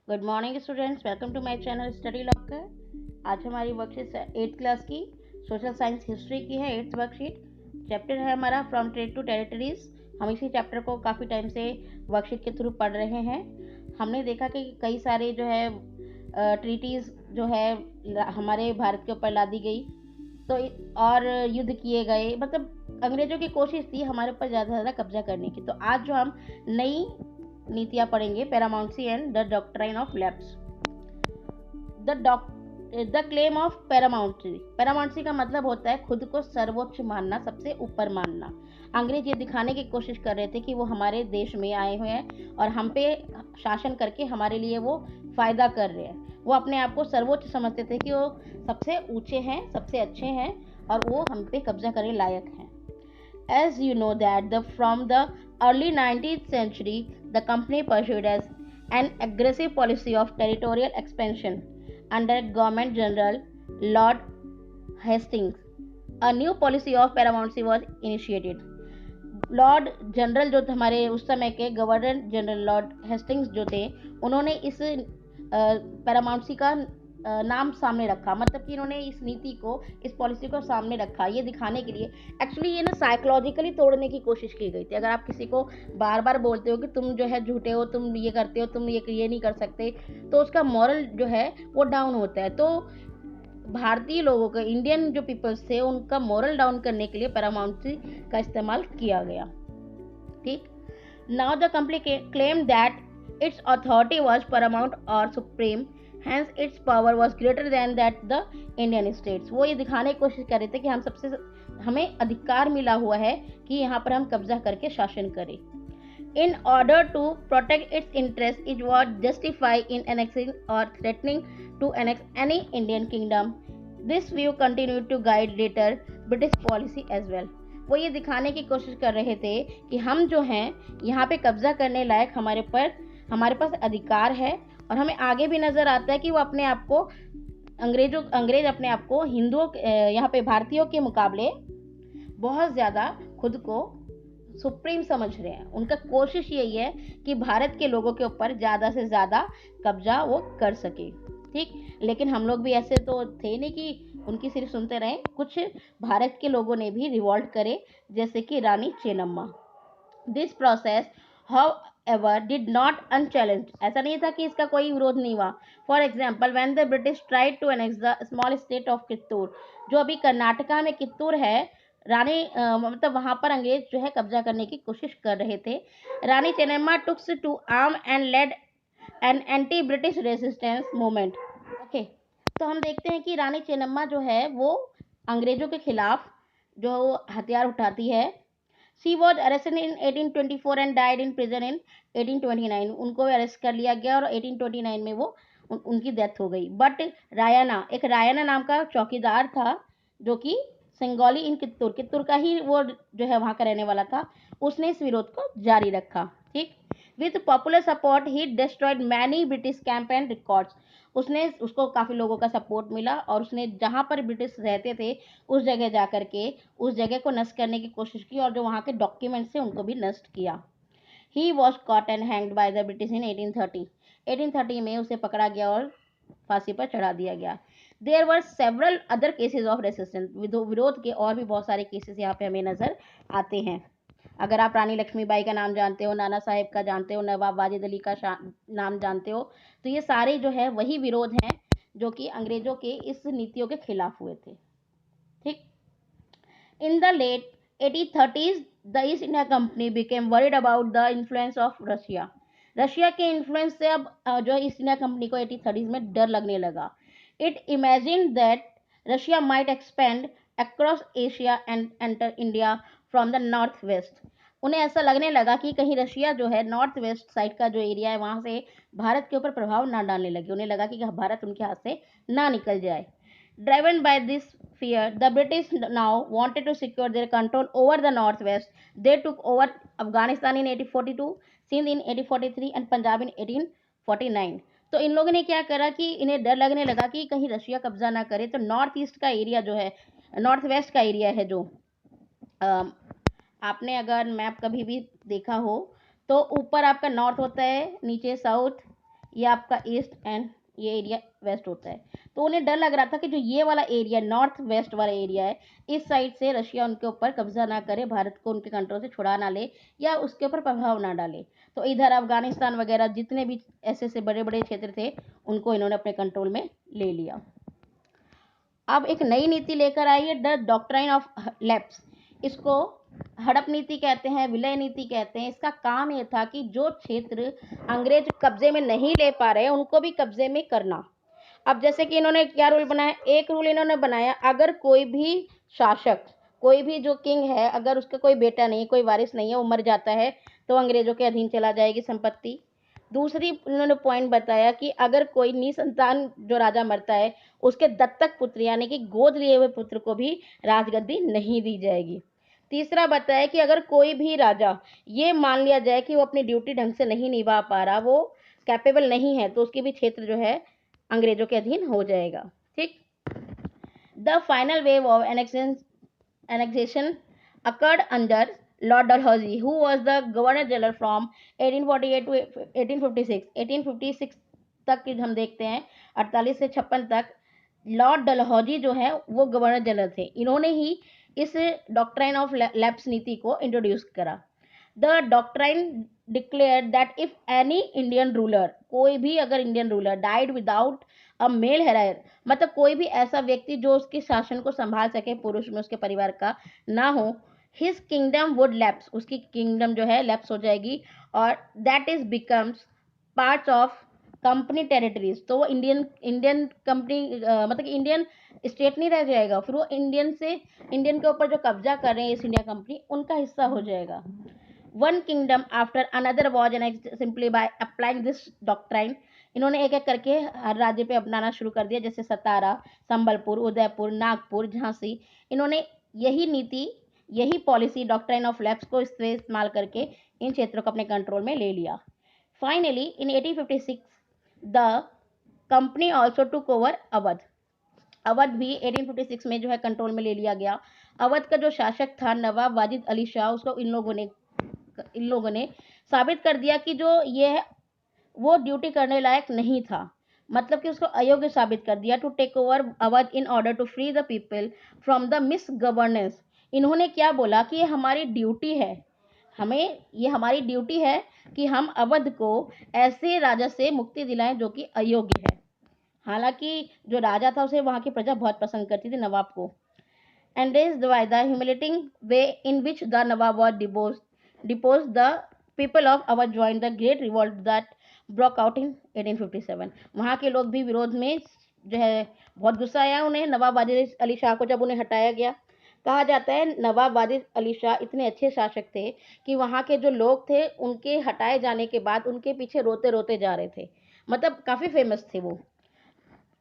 Good morning students, welcome to my channel study locker. आज हमारी worksheet 8th class की social science history की है। 8th वर्कशीट चैप्टर है हमारा फ्रॉम ट्रेड टू टेरिटरीज। हम इसी चैप्टर को काफ़ी टाइम से वर्कशीट के थ्रू पढ़ रहे हैं। हमने देखा कि कई सारे जो है ट्रीटीज़ जो है हमारे भारत के ऊपर ला दी गई, तो और युद्ध किए गए, मतलब अंग्रेजों की कोशिश थी हमारे ऊपर ज़्यादा से ज़्यादा कब्जा करने की। तो आज जो हम नई नीतियाँ पढ़ेंगे, paramountcy and the doctrine of lapse. The claim of paramountcy. Paramountcy का मतलब होता है खुद को सर्वोच्च मानना, सबसे ऊपर मानना। अंग्रेज ये दिखाने की कोशिश कर रहे थे कि वो हमारे देश में आए हुए हैं और हम पे शासन करके हमारे लिए वो फायदा कर रहे हैं। वो अपने आप को सर्वोच्च समझते थे कि वो सबसे ऊंचे हैं, सबसे अच्छे हैं और वो हम पे कब्जा करने लायक हैं। As you know that from the early 19th century, the company pursued as an aggressive policy of territorial expansion under Government General Lord Hastings. A new policy of paramountcy was initiated. Lord general जो हमारे उस समय के governor general Lord Hastings जो थे, उन्होंने इस पैरामाउंट्सी का नाम सामने रखा। मतलब कि इन्होंने इस नीति को, इस पॉलिसी को सामने रखा ये दिखाने के लिए। एक्चुअली ये ना साइकोलॉजिकली तोड़ने की कोशिश की गई थी। अगर आप किसी को बार बार बोलते हो कि तुम जो है झूठे हो, तुम ये करते हो, तुम ये नहीं कर सकते, तो उसका मॉरल जो है वो डाउन होता है। तो भारतीय लोगों का, इंडियन जो पीपल्स थे, उनका मोरल डाउन करने के लिए पैरामाउंट्सी का इस्तेमाल किया गया। ठीक, now the company claim that its authority was paramount और supreme, hence its power was greater than that the Indian states. वो ये दिखाने की कोशिश कर रहे थे कि हमें अधिकार मिला हुआ है कि यहाँ पर हम कब्जा करके शासन करें। In order to protect its interests, it was justified in annexing or threatening to annex any Indian kingdom. This view continued to guide later British policy as well. वो ये दिखाने की कोशिश कर रहे थे कि हम जो हैं यहाँ पे कब्जा करने लायक, हमारे पास अधिकार है। और हमें आगे भी नज़र आता है कि वो अपने आप को अंग्रेज अपने आप को हिंदुओं, यहाँ पे भारतीयों के मुकाबले बहुत ज़्यादा खुद को सुप्रीम समझ रहे हैं। उनका कोशिश यही है कि भारत के लोगों के ऊपर ज़्यादा से ज़्यादा कब्जा वो कर सके। ठीक, लेकिन हम लोग भी ऐसे तो थे नहीं कि उनकी सिर्फ सुनते रहें। कुछ भारत के लोगों ने भी रिवॉल्ट करे, जैसे कि Rani Chennamma. This process however did not unchallenged. ऐसा नहीं था कि इसका कोई विरोध नहीं हुआ। For example, when the British tried to annex the small state of Kittur, जो अभी कर्नाटका में कित्तूर है, रानी मतलब वहां पर अंग्रेज जो है कब्जा करने की कोशिश कर रहे थे। Rani Chennamma took to arm and led an anti British resistance movement. Okay, तो हम देखते हैं कि रानी चेन्नम्मा जो है वो अंग्रेजों के खिलाफ जो हथियार उठाती है। She was arrested in 1824 and died in prison in 1829. उनको अरेस्ट कर लिया गया और 1829 में वो उनकी डेथ हो गई। बट रायना नाम का चौकीदार था, जो कि सिंगौली इन कित्तूर का ही वो जो है वहाँ का रहने वाला था। उसने इस विरोध को जारी रखा। ठीक, with popular support he destroyed many British camp and records. उसको काफ़ी लोगों का सपोर्ट मिला और उसने जहाँ पर ब्रिटिश रहते थे उस जगह जा कर के उस जगह को नष्ट करने की कोशिश की और जो वहाँ के डॉक्यूमेंट्स थे उनको भी नष्ट किया। He was caught and hanged by the British in 1830। 1830 में उसे पकड़ा गया और फांसी पर चढ़ा दिया गया। There were several other cases of resistance. विरोध के और भी बहुत सारे केसेस यहाँ पे हमें नजर आते हैं। अगर आप रानी लक्ष्मीबाई का नाम जानते हो, नाना साहेब का जानते हो, नवाब वाजिद अली का नाम जानते हो, तो ये सारे जो है वही विरोध हैं जो कि अंग्रेजों के इस नीतियों के खिलाफ हुए थे। ठीक, in the late 1830s the East India Company became worried about the influence of Russia. Russia के इन्फ्लुएंस से अब जो ईस्ट इंडिया कंपनी को 1830s में डर लगने लगा। It imagine that Russia might expand across Asia and enter India from the north west. उन्हें ऐसा लगने लगा कि कहीं रशिया जो है नॉर्थ वेस्ट साइड का जो एरिया है वहाँ से भारत के ऊपर प्रभाव ना डालने लगे। उन्हें लगा कि भारत उनके हाथ से ना निकल जाए। Driven by this fear, the British now wanted to secure their control over the northwest. They took over Afghanistan in 1842, Sindh in 1843 and Punjab in 1849. तो इन लोगों ने क्या करा कि इन्हें डर लगने लगा कि कहीं रशिया कब्जा ना करे, तो नॉर्थ ईस्ट का एरिया जो है, नॉर्थ वेस्ट का एरिया है, जो आपने अगर मैप कभी भी देखा हो तो ऊपर आपका नॉर्थ होता है, नीचे साउथ, ये आपका ईस्ट एंड ये एरिया वेस्ट होता है। तो उन्हें डर लग रहा था कि जो ये वाला एरिया नॉर्थ वेस्ट वाला एरिया है, इस साइड से रशिया उनके ऊपर कब्जा ना करे, भारत को उनके कंट्रोल से छुड़ा ना ले या उसके ऊपर प्रभाव ना डाले। तो इधर अफगानिस्तान वगैरह जितने भी ऐसे ऐसे बड़े बड़े क्षेत्र थे उनको इन्होंने अपने कंट्रोल में ले लिया। अब एक नई नीति लेकर आई है, द डॉक्ट्राइन ऑफ लैप्स। इसको हड़प नीति कहते हैं, विलय नीति कहते हैं। इसका काम ये था कि जो क्षेत्र अंग्रेज कब्जे में नहीं ले पा रहे उनको भी कब्जे में करना। अब जैसे कि इन्होंने क्या रूल बनाया, एक रूल इन्होंने बनाया, अगर कोई भी शासक, कोई भी जो किंग है, अगर उसका कोई बेटा नहीं, कोई वारिस नहीं है, वो मर जाता है तो अंग्रेजों के अधीन चला जाएगी संपत्ति। दूसरी उन्होंने पॉइंट बताया कि अगर कोई निसंतान जो राजा मरता है उसके दत्तक पुत्र यानी कि गोद लिए हुए पुत्र को भी राजगद्दी नहीं दी जाएगी। तीसरा बताया कि अगर कोई भी राजा ये मान लिया जाए कि वो अपनी ड्यूटी ढंग से नहीं निभा पा रहा, वो कैपेबल नहीं है, तो उसकी भी क्षेत्र जो है अंग्रेजों के अधीन हो जाएगा। ठीक। The final wave of annexation occurred under Lord Dalhousie, who was the Governor General from 1848 to 1856। 1856 तक हम देखते हैं, 48 से 56 तक लॉर्ड डलहौजी जो है वो गवर्नर जनरल थे। इन्होंने ही इस डॉक्ट्राइन ऑफ लैप्स नीति को इंट्रोड्यूस करा। The doctrine declare that if any Indian ruler, कोई भी अगर Indian ruler died without a male heir, मतलब कोई भी ऐसा व्यक्ति जो उसके शासन को संभाल सके, पुरुष में उसके परिवार का ना हो, हिज किंगडम वुड लैप्स, उसकी किंगडम जो है लैप्स हो जाएगी, और that is becomes parts of company territories. तो वो इंडियन इंडियन कंपनी मतलब इंडियन स्टेट नहीं रह जाएगा, फिर वो इंडियन के ऊपर जो कब्जा कर रहे हैं ईस्ट इंडिया कंपनी, उनका हिस्सा हो जाएगा। One kingdom after another was annexed simply by applying this doctrine. इन्होंने एक एक करके हर राज्य पे अपनाना शुरू कर दिया, जैसे सतारा, संबलपुर, उदयपुर, नागपुर, झांसी। इन्होंने यही नीति, यही पॉलिसी डॉक्ट्राइन ऑफ लैप्स को इस्तेमाल करके इन क्षेत्रों को अपने कंट्रोल में ले लिया। Finally in 1856 the company also took over Awadh. Awadh भी 1856 में जो है कंट्रोल में ले लिया गया। अवध का जो शासक था नवाब वाजिद अली शाह, उसको इन लोगों ने साबित कर दिया कि जो ये है वो ड्यूटी करने लायक नहीं था, मतलब कि उसको अयोग्य साबित कर दिया। To take over Awadh in order to free the people from the misgovernance. इन्होंने क्या बोला कि ये हमारी ड्यूटी है, ये हमारी ड्यूटी है कि हम अवध को ऐसे राजा से मुक्ति दिलाएं जो कि अयोग्य है। हालांकि जो राजा था उसे वहां की प्रजा बहुत पसंद करती थी, नवाब को। And raised by the humiliating way in which the Nawab was deposed, the people of Awadh joined the great revolt that broke out in 1857। वहाँ के लोग भी विरोध में जो है बहुत गुस्सा आया उन्हें, नवाब वाजिद अली शाह को जब उन्हें हटाया गया। कहा जाता है नवाब वाजिद अली शाह इतने अच्छे शासक थे कि वहाँ के जो लोग थे उनके हटाए जाने के बाद उनके पीछे रोते रोते जा रहे थे, मतलब काफ़ी फेमस थे वो।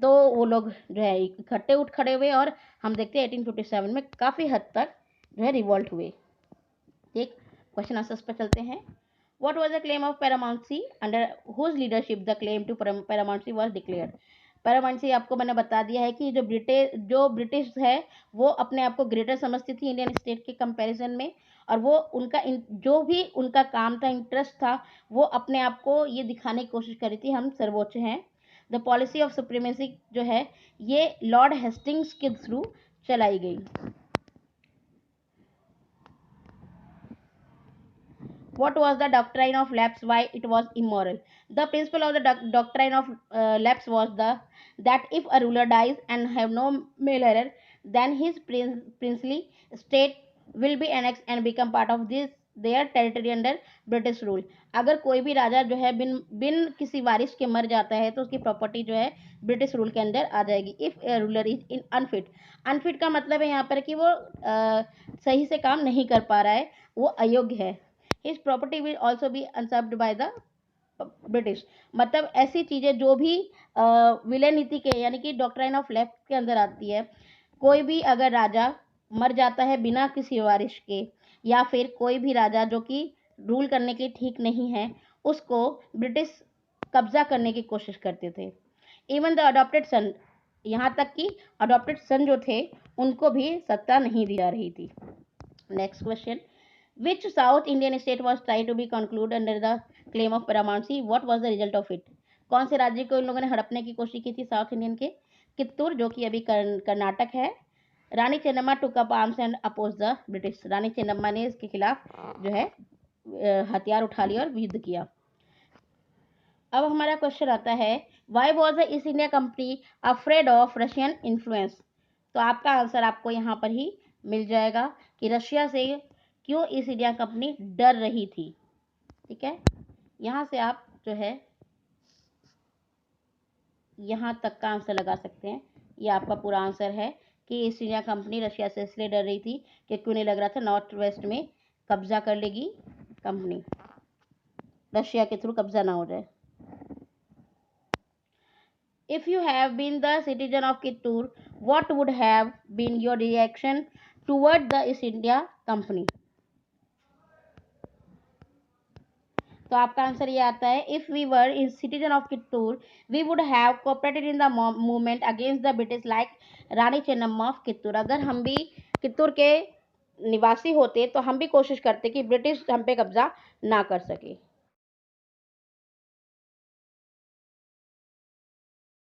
तो वो लोग जो है इकट्ठे उठ खड़े हुए और हम देखते हैं 1857 में काफ़ी हद तक जो है रिवॉल्ट हुए। एक क्वेश्चन आंसर्स पर चलते हैं। What was the claim of paramountcy under whose leadership the claim to paramountcy was declared. Paramountcy आपको मैंने बता दिया है कि जो ब्रिटिश है वो अपने आप को ग्रेटर समझती थी इंडियन स्टेट के कंपैरिजन में, और वो उनका जो भी उनका काम था, इंटरेस्ट था, वो अपने आप को ये दिखाने की कोशिश करी थी हम सर्वोच्च हैं। द पॉलिसी ऑफ सुप्रीमेसी जो है ये लॉर्ड हेस्टिंग्स के थ्रू चलाई गई। What was the doctrine of lapse? Why it was immoral? The principle of the doctrine of lapse was that if a ruler dies and have no male heir, then his princely state will be annexed and become part of this their territory under British rule। अगर कोई भी राजा जो है बिन बिन किसी वारिस के मर जाता है तो उसकी प्रॉपर्टी जो है ब्रिटिश रूल के अंदर आ जाएगी। If ruler is in unfit, unfit का मतलब है यहाँ पर कि वो सही से काम नहीं कर पा रहा है, वो अयोग्य है। His property will also be usurped by the British. मतलब ऐसी चीज़ें जो भी विलय नीति के यानी कि डॉक्ट्राइन ऑफ लेफ्ट के अंदर आती है, कोई भी अगर राजा मर जाता है बिना किसी वारिस के, या फिर कोई भी राजा जो कि रूल करने के ठीक नहीं है, उसको ब्रिटिश कब्जा करने की कोशिश करते थे। इवन द अडॉप्टेड सन, यहाँ तक कि अडॉप्टेड सन जो थे उनको भी सत्ता नहीं दी जा रही थी। Next question, which South Indian state was tried to be concluded under the claim of paramountcy? What was the result of it? कौन से राज्य को इन लोगों ने हड़पने की कोशिश की थी साउथ इंडियन के? कित्तूर, जो कि अभी कर्नाटक है। Rani Chennamma took up arms and oppose the British. Rani Chennamma ने इसके खिलाफ जो है हथियार उठा लिया और युद्ध किया। अब हमारा क्वेश्चन आता है, why was the East India company afraid of Russian influence? तो आपका आंसर आपको यहाँ पर ही मिल जाएगा कि रशिया से क्यों ईस्ट इंडिया कंपनी डर रही थी। ठीक है, यहाँ से आप जो है यहाँ तक का आंसर लगा सकते हैं। ये आपका पूरा आंसर है कि ईस्ट इंडिया कंपनी रशिया से इसलिए डर रही थी कि उन्हें लग रहा था नॉर्थ वेस्ट में कब्जा कर लेगी कंपनी, रशिया के थ्रू कब्जा ना हो जाए। If you have been the citizen of Kittur, what would have been your reaction toward the East India Company? तो आपका आंसर ये आता है, if we were in citizen of Kittur we would have cooperated in the movement against the British like Rani Chennamma of Kittur. अगर हम भी कित्तूर के निवासी होते तो हम भी कोशिश करते कि ब्रिटिश हम पे कब्जा ना कर सके।